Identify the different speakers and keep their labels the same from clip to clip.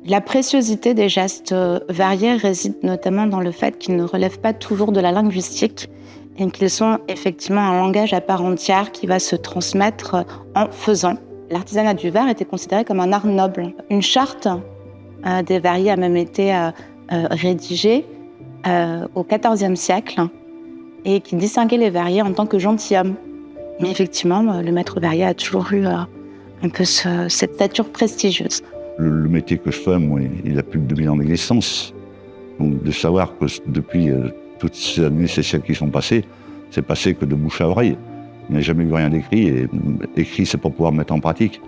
Speaker 1: La préciosité des gestes variés réside notamment dans le fait qu'ils ne relèvent pas toujours de la linguistique et qu'ils sont effectivement un langage à part entière qui va se transmettre en faisant. L'artisanat du verre était considéré comme un art noble. Une charte des verriers a même été rédigée au XIVe siècle et qui distinguait les verriers en tant que gentilshommes. Mais effectivement, le maître verrier a toujours eu un peu cette stature prestigieuse.
Speaker 2: Le métier que je fais, moi, il a plus de 2000 ans d'existence. Donc de savoir que depuis toutes ces années, ces siècles qui sont passés, c'est passé que de bouche à oreille. Il n'y a jamais eu rien d'écrit, et écrit, c'est pour pouvoir mettre en pratique.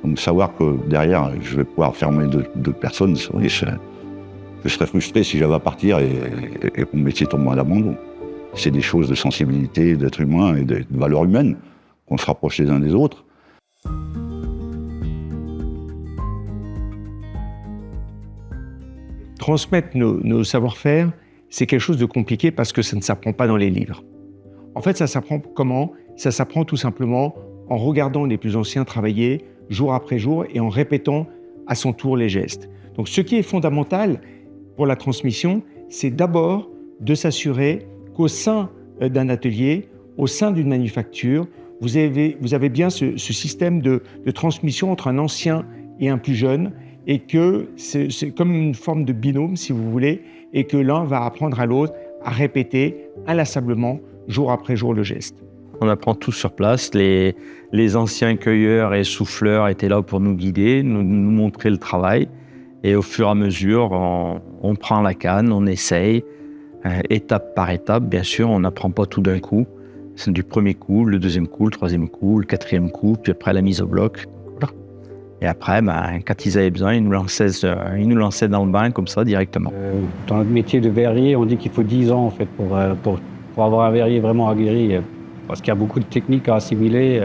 Speaker 2: Donc savoir que derrière, je vais pouvoir fermer d'autres personnes, c'est vrai, je serais frustré si j'avais à partir et que mon métier tombe à l'abandon. C'est des choses de sensibilité, d'être humain et de valeurs humaines, qu'on se rapproche les uns des autres.
Speaker 3: Transmettre nos savoir-faire, c'est quelque chose de compliqué parce que ça ne s'apprend pas dans les livres. En fait, ça s'apprend comment ? Ça s'apprend tout simplement en regardant les plus anciens travailler jour après jour et en répétant à son tour les gestes. Donc ce qui est fondamental pour la transmission, c'est d'abord de s'assurer qu'au sein d'un atelier, au sein d'une manufacture, vous avez bien ce système de transmission entre un ancien et un plus jeune, et que c'est comme une forme de binôme, si vous voulez, et que l'un va apprendre à l'autre à répéter inlassablement, jour après jour, le geste.
Speaker 4: On apprend tout sur place. Les anciens cueilleurs et souffleurs étaient là pour nous guider, nous montrer le travail. Et au fur et à mesure, on prend la canne, on essaye, étape par étape. Bien sûr, on n'apprend pas tout d'un coup. C'est du premier coup, le deuxième coup, le troisième coup, le quatrième coup, puis après la mise au bloc. Voilà. Et après, quand ils avaient besoin, ils nous lançaient dans le bain comme ça directement.
Speaker 5: Dans notre métier de verrier, on dit qu'il faut 10 ans en fait, pour avoir un verrier vraiment aguerri. Parce qu'il y a beaucoup de techniques à assimiler.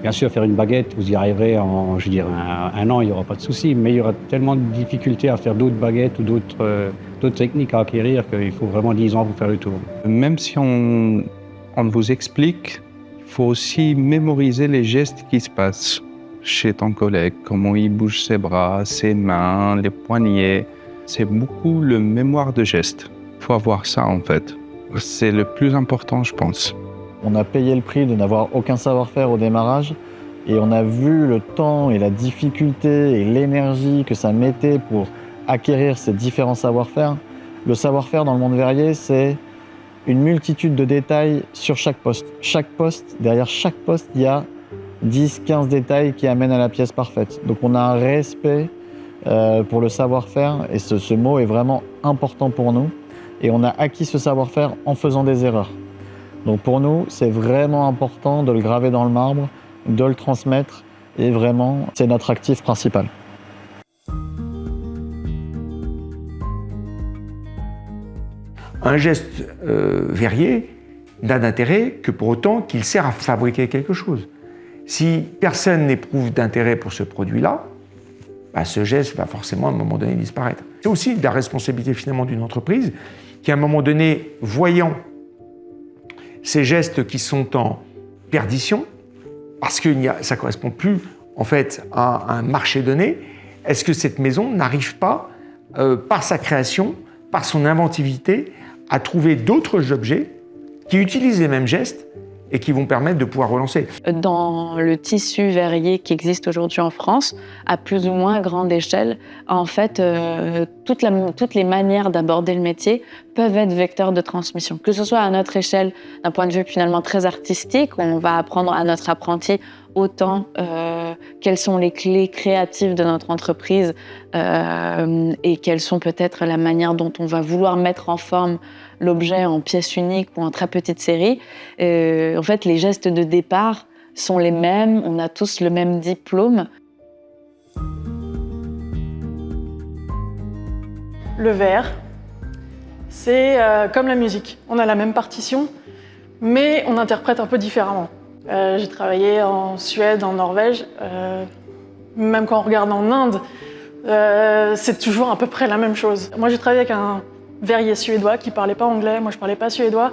Speaker 5: Bien sûr, faire une baguette, vous y arriverez en, je veux dire, un an, il n'y aura pas de souci. Mais il y aura tellement de difficultés à faire d'autres baguettes ou d'autres techniques à acquérir qu'il faut vraiment 10 ans pour faire le tour.
Speaker 6: Même si on vous explique, il faut aussi mémoriser les gestes qui se passent chez ton collègue, comment il bouge ses bras, ses mains, les poignets. C'est beaucoup le mémoire de gestes. Il faut avoir ça en fait. C'est le plus important, je pense.
Speaker 7: On a payé le prix de n'avoir aucun savoir-faire au démarrage et on a vu le temps et la difficulté et l'énergie que ça mettait pour acquérir ces différents savoir-faire. Le savoir-faire dans le monde verrier, c'est une multitude de détails sur chaque poste. Derrière chaque poste, il y a 10-15 détails qui amènent à la pièce parfaite. Donc on a un respect pour le savoir-faire et ce mot est vraiment important pour nous. Et on a acquis ce savoir-faire en faisant des erreurs. Donc pour nous, c'est vraiment important de le graver dans le marbre, de le transmettre, et vraiment, c'est notre actif principal.
Speaker 3: Un geste verrier n'a d'intérêt que pour autant qu'il sert à fabriquer quelque chose. Si personne n'éprouve d'intérêt pour ce produit-là, ce geste va forcément à un moment donné disparaître. C'est aussi de la responsabilité finalement d'une entreprise qui à un moment donné, voyant ces gestes qui sont en perdition, parce que ça ne correspond plus en fait à un marché donné, est-ce que cette maison n'arrive pas, par sa création, par son inventivité, à trouver d'autres objets qui utilisent les mêmes gestes et qui vont permettre de pouvoir relancer.
Speaker 1: Dans le tissu verrier qui existe aujourd'hui en France, à plus ou moins grande échelle, en fait, toutes les manières d'aborder le métier peuvent être vecteurs de transmission. Que ce soit à notre échelle, d'un point de vue finalement très artistique, où on va apprendre à notre apprenti autant quelles sont les clés créatives de notre entreprise et quelles sont peut-être la manière dont on va vouloir mettre en forme l'objet en pièce unique ou en très petite série. En fait, les gestes de départ sont les mêmes, on a tous le même diplôme.
Speaker 8: Le verre, c'est comme la musique. On a la même partition, mais on interprète un peu différemment. J'ai travaillé en Suède, en Norvège, même quand on regarde en Inde, c'est toujours à peu près la même chose. Moi, j'ai travaillé avec un verrier suédois qui parlait pas anglais, moi je parlais pas suédois.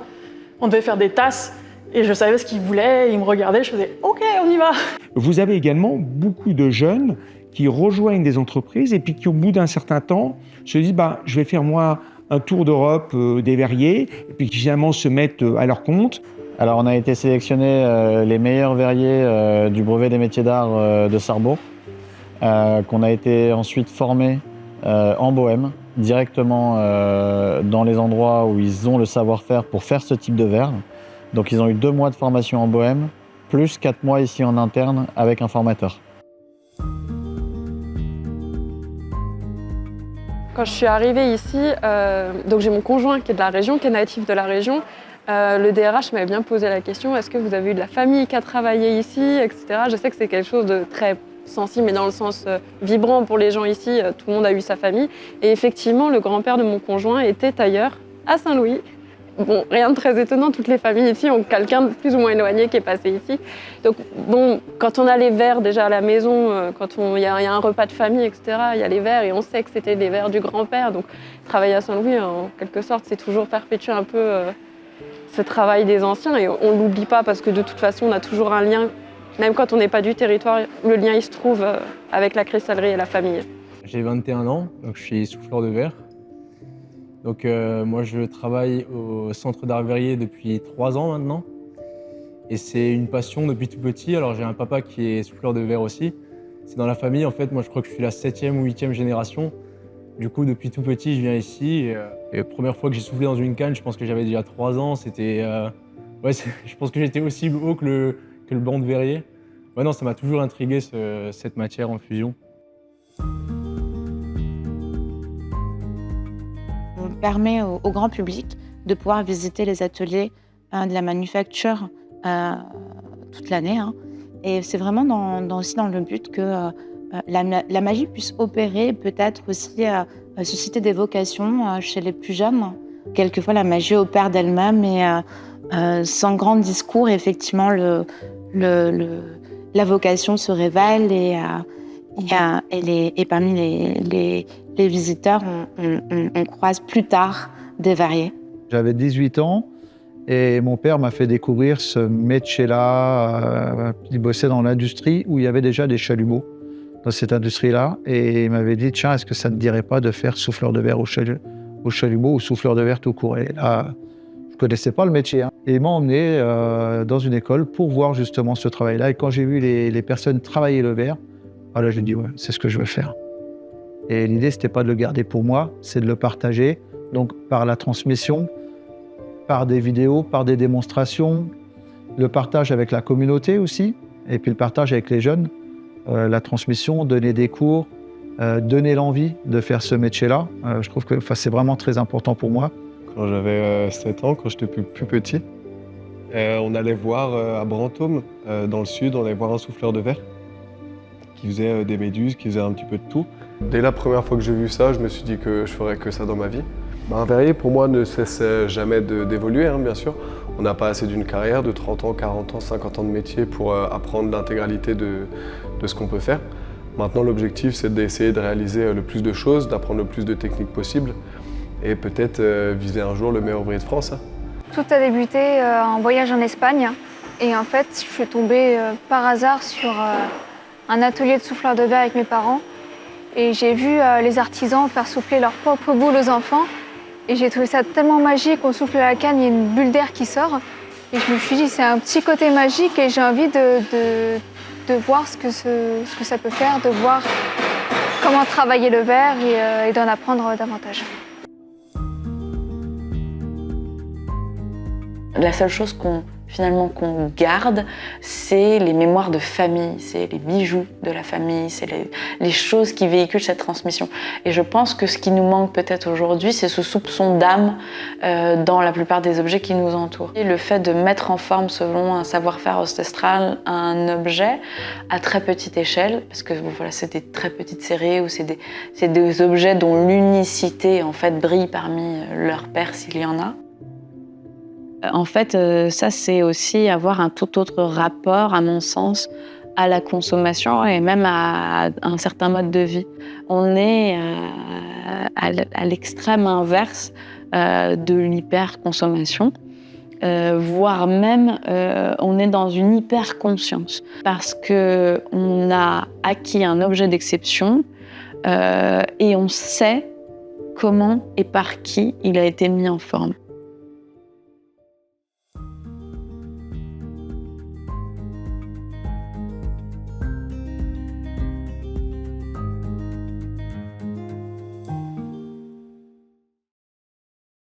Speaker 8: On devait faire des tasses et je savais ce qu'il voulait, il me regardait, je faisais « Ok, on y va ».
Speaker 3: Vous avez également beaucoup de jeunes qui rejoignent des entreprises et puis qui, au bout d'un certain temps, se disent je vais faire moi un tour d'Europe des verriers et puis qui finalement se mettent à leur compte.
Speaker 7: Alors on a été sélectionnés les meilleurs verriers du brevet des métiers d'art de Sarrebourg, qu'on a été ensuite formés en Bohême, directement dans les endroits où ils ont le savoir-faire pour faire ce type de verre. Donc ils ont eu 2 mois de formation en Bohême, plus 4 mois ici en interne avec un formateur.
Speaker 9: Quand je suis arrivée ici, donc j'ai mon conjoint qui est de la région, qui est natif de la région. Le DRH m'avait bien posé la question, est-ce que vous avez eu de la famille qui a travaillé ici, etc. Je sais que c'est quelque chose de très sensible, mais dans le sens vibrant pour les gens ici, tout le monde a eu sa famille. Et effectivement, le grand-père de mon conjoint était tailleur à Saint-Louis. Bon, rien de très étonnant, toutes les familles ici ont quelqu'un de plus ou moins éloigné qui est passé ici. Donc bon, quand on a les verres déjà à la maison, quand il y a un repas de famille, etc., il y a les verres et on sait que c'était les verres du grand-père. Donc travailler à Saint-Louis, en quelque sorte, c'est toujours perpétuer un peu ce travail des anciens et on ne l'oublie pas parce que de toute façon, on a toujours un lien, même quand on n'est pas du territoire, le lien il se trouve avec la cristallerie et la famille.
Speaker 10: J'ai 21 ans, donc je suis souffleur de verre. Donc moi je travaille au centre d'art verrier depuis 3 ans maintenant. Et c'est une passion depuis tout petit. Alors j'ai un papa qui est souffleur de verre aussi. C'est dans la famille en fait, moi je crois que je suis la 7e ou 8e génération. Du coup depuis tout petit je viens ici. Et la première fois que j'ai soufflé dans une canne, je pense que j'avais déjà 3 ans. C'était, je pense que j'étais aussi haut que le banc de verrier. Ouais, non, ça m'a toujours intrigué cette matière en fusion.
Speaker 11: On permet au grand public de pouvoir visiter les ateliers de la manufacture toute l'année. Et c'est vraiment aussi dans le but que la magie puisse opérer, peut-être aussi susciter des vocations chez les plus jeunes. Quelquefois, la magie opère d'elle-même et sans grand discours, effectivement, la vocation se révèle et parmi les visiteurs, on croise plus tard des verriers.
Speaker 12: J'avais 18 ans et mon père m'a fait découvrir ce métier-là. Il bossait dans l'industrie où il y avait déjà des chalumeaux dans cette industrie-là. Et il m'avait dit, tiens, est-ce que ça ne te dirait pas de faire souffleur de verre au chalumeau ou souffleur de verre tout court? Et là, je ne connaissais pas le métier. Et il m'a emmené dans une école pour voir justement ce travail-là. Et quand j'ai vu les personnes travailler le verre, là, j'ai dit, ouais, c'est ce que je veux faire. Et l'idée, ce n'était pas de le garder pour moi, c'est de le partager. Donc, par la transmission, par des vidéos, par des démonstrations, le partage avec la communauté aussi, et puis le partage avec les jeunes, la transmission, donner des cours, donner l'envie de faire ce métier-là. Je trouve que c'est vraiment très important pour moi.
Speaker 13: Quand j'avais 7 ans, quand j'étais plus petit, on allait voir à Brantôme, dans le sud, on allait voir un souffleur de verre qui faisait des méduses, qui faisait un petit peu de tout. Dès la première fois que j'ai vu ça, je me suis dit que je ferais que ça dans ma vie. Un verrier, pour moi, ne cesse jamais d'évoluer, bien sûr. On n'a pas assez d'une carrière de 30 ans, 40 ans, 50 ans de métier pour apprendre l'intégralité de ce qu'on peut faire. Maintenant, l'objectif, c'est d'essayer de réaliser le plus de choses, d'apprendre le plus de techniques possibles et peut-être viser un jour le meilleur ouvrier de France.
Speaker 14: Tout a débuté en voyage en Espagne. Et en fait, je suis tombée par hasard sur un atelier de souffleur de verre avec mes parents. Et j'ai vu les artisans faire souffler leur propre boule aux enfants. Et j'ai trouvé ça tellement magique, on souffle à la canne, il y a une bulle d'air qui sort. Et je me suis dit, c'est un petit côté magique et j'ai envie de voir ce que ça peut faire, de voir comment travailler le verre et d'en apprendre davantage.
Speaker 1: La seule chose qu'on garde, c'est les mémoires de famille, c'est les bijoux de la famille, c'est les choses qui véhiculent cette transmission. Et je pense que ce qui nous manque peut-être aujourd'hui, c'est ce soupçon d'âme dans la plupart des objets qui nous entourent. Et le fait de mettre en forme, selon un savoir-faire ancestral, un objet à très petite échelle, parce que voilà, c'est des très petites séries ou c'est des objets dont l'unicité en fait brille parmi leurs pairs s'il y en a. En fait, ça, c'est aussi avoir un tout autre rapport, à mon sens, à la consommation et même à un certain mode de vie. On est à l'extrême inverse de l'hyperconsommation. voire même on est dans une hyper-conscience parce qu'on a acquis un objet d'exception et on sait comment et par qui il a été mis en forme.